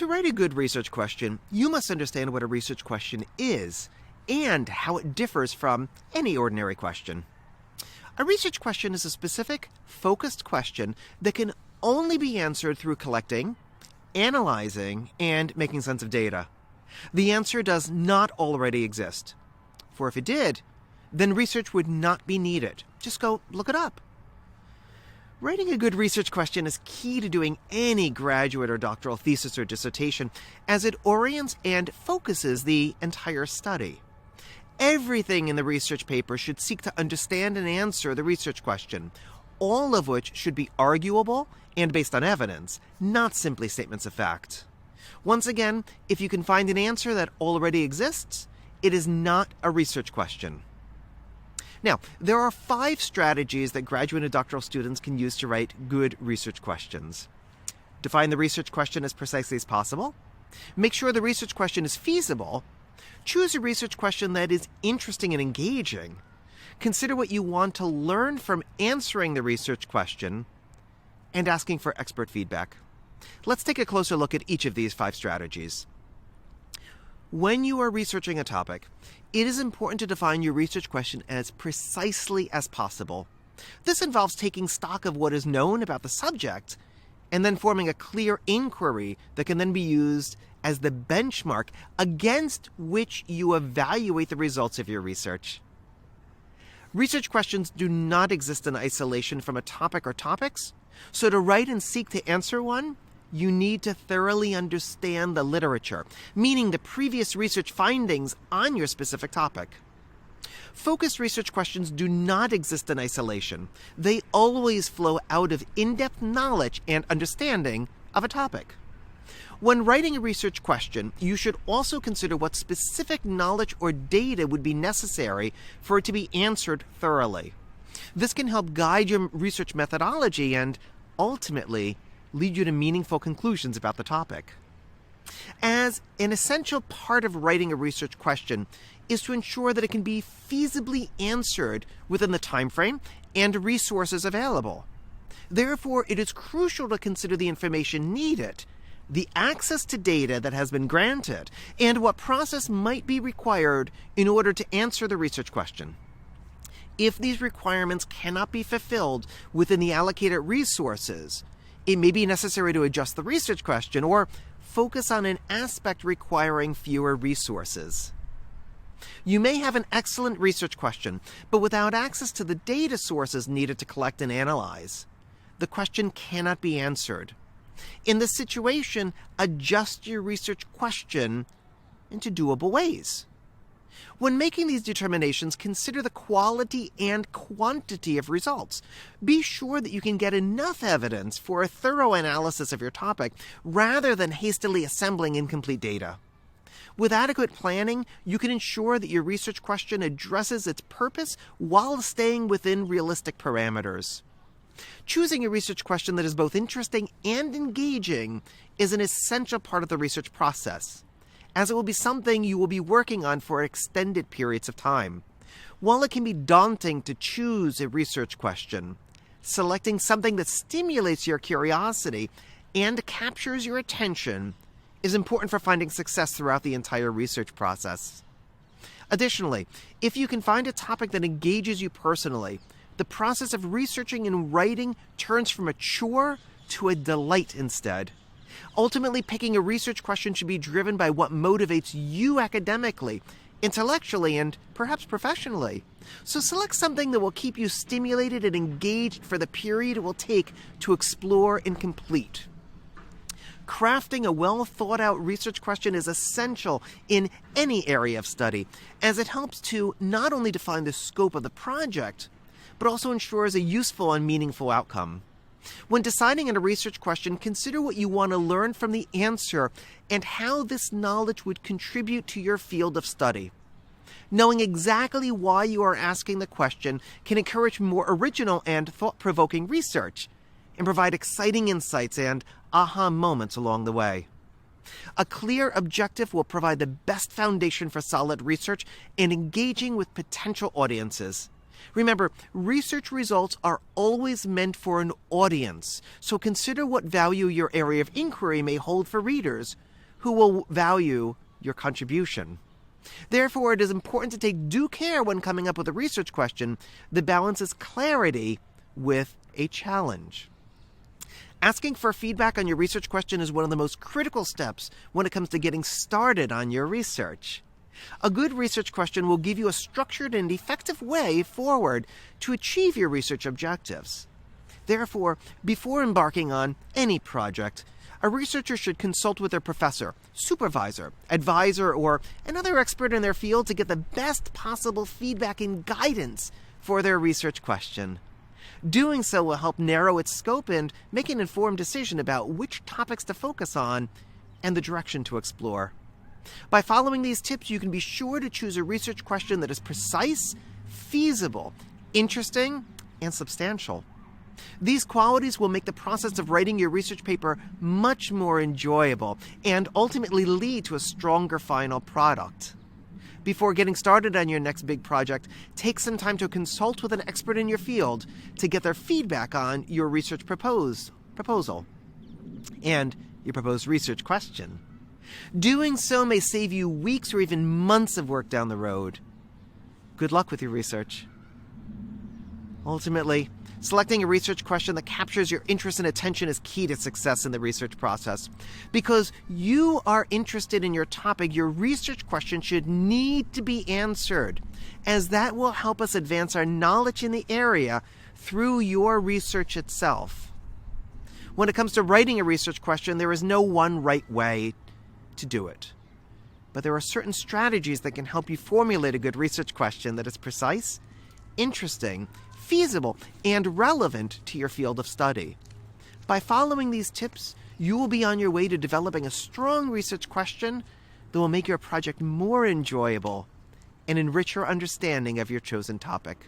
To write a good research question, you must understand what a research question is and how it differs from any ordinary question. A research question is a specific, focused question that can only be answered through collecting, analyzing, and making sense of data. The answer does not already exist. For if it did, then research would not be needed. Just go look it up. Writing a good research question is key to doing any graduate or doctoral thesis or dissertation, as it orients and focuses the entire study. Everything in the research paper should seek to understand and answer the research question, all of which should be arguable and based on evidence, not simply statements of fact. Once again, if you can find an answer that already exists, it is not a research question. Now, there are 5 strategies that graduate and doctoral students can use to write good research questions. Define the research question as precisely as possible. Make sure the research question is feasible. Choose a research question that is interesting and engaging. Consider what you want to learn from answering the research question and asking for expert feedback. Let's take a closer look at each of these 5 strategies. When you are researching a topic, it is important to define your research question as precisely as possible. This involves taking stock of what is known about the subject and then forming a clear inquiry that can then be used as the benchmark against which you evaluate the results of your research. Research questions do not exist in isolation from a topic or topics, so to write and seek to answer one, you need to thoroughly understand the literature, meaning the previous research findings on your specific topic. Focused research questions do not exist in isolation. They always flow out of in-depth knowledge and understanding of a topic. When writing a research question, you should also consider what specific knowledge or data would be necessary for it to be answered thoroughly. This can help guide your research methodology and, ultimately, lead you to meaningful conclusions about the topic. As an essential part of writing a research question is to ensure that it can be feasibly answered within the time frame and resources available. Therefore, it is crucial to consider the information needed, the access to data that has been granted, and what process might be required in order to answer the research question. If these requirements cannot be fulfilled within the allocated resources, it may be necessary to adjust the research question or focus on an aspect requiring fewer resources. You may have an excellent research question, but without access to the data sources needed to collect and analyze, the question cannot be answered. In this situation, adjust your research question into doable ways. When making these determinations, consider the quality and quantity of results. Be sure that you can get enough evidence for a thorough analysis of your topic rather than hastily assembling incomplete data. With adequate planning, you can ensure that your research question addresses its purpose while staying within realistic parameters. Choosing a research question that is both interesting and engaging is an essential part of the research process, as it will be something you will be working on for extended periods of time. While it can be daunting to choose a research question, selecting something that stimulates your curiosity and captures your attention is important for finding success throughout the entire research process. Additionally, if you can find a topic that engages you personally, the process of researching and writing turns from a chore to a delight instead. Ultimately, picking a research question should be driven by what motivates you academically, intellectually, and perhaps professionally. So select something that will keep you stimulated and engaged for the period it will take to explore and complete. Crafting a well-thought-out research question is essential in any area of study, as it helps to not only define the scope of the project, but also ensures a useful and meaningful outcome. When deciding on a research question, consider what you want to learn from the answer and how this knowledge would contribute to your field of study. Knowing exactly why you are asking the question can encourage more original and thought-provoking research and provide exciting insights and aha moments along the way. A clear objective will provide the best foundation for solid research and engaging with potential audiences. Remember, research results are always meant for an audience, so consider what value your area of inquiry may hold for readers who will value your contribution. Therefore, it is important to take due care when coming up with a research question that balances clarity with a challenge. Asking for feedback on your research question is one of the most critical steps when it comes to getting started on your research. A good research question will give you a structured and effective way forward to achieve your research objectives. Therefore, before embarking on any project, a researcher should consult with their professor, supervisor, advisor, or another expert in their field to get the best possible feedback and guidance for their research question. Doing so will help narrow its scope and make an informed decision about which topics to focus on and the direction to explore. By following these tips, you can be sure to choose a research question that is precise, feasible, interesting, and substantial. These qualities will make the process of writing your research paper much more enjoyable and ultimately lead to a stronger final product. Before getting started on your next big project, take some time to consult with an expert in your field to get their feedback on your research proposal and your proposed research question. Doing so may save you weeks or even months of work down the road. Good luck with your research. Ultimately, selecting a research question that captures your interest and attention is key to success in the research process. Because you are interested in your topic, your research question should need to be answered, as that will help us advance our knowledge in the area through your research itself. When it comes to writing a research question, there is no one right way to do it. But there are certain strategies that can help you formulate a good research question that is precise, interesting, feasible, and relevant to your field of study. By following these tips, you will be on your way to developing a strong research question that will make your project more enjoyable and enrich your understanding of your chosen topic.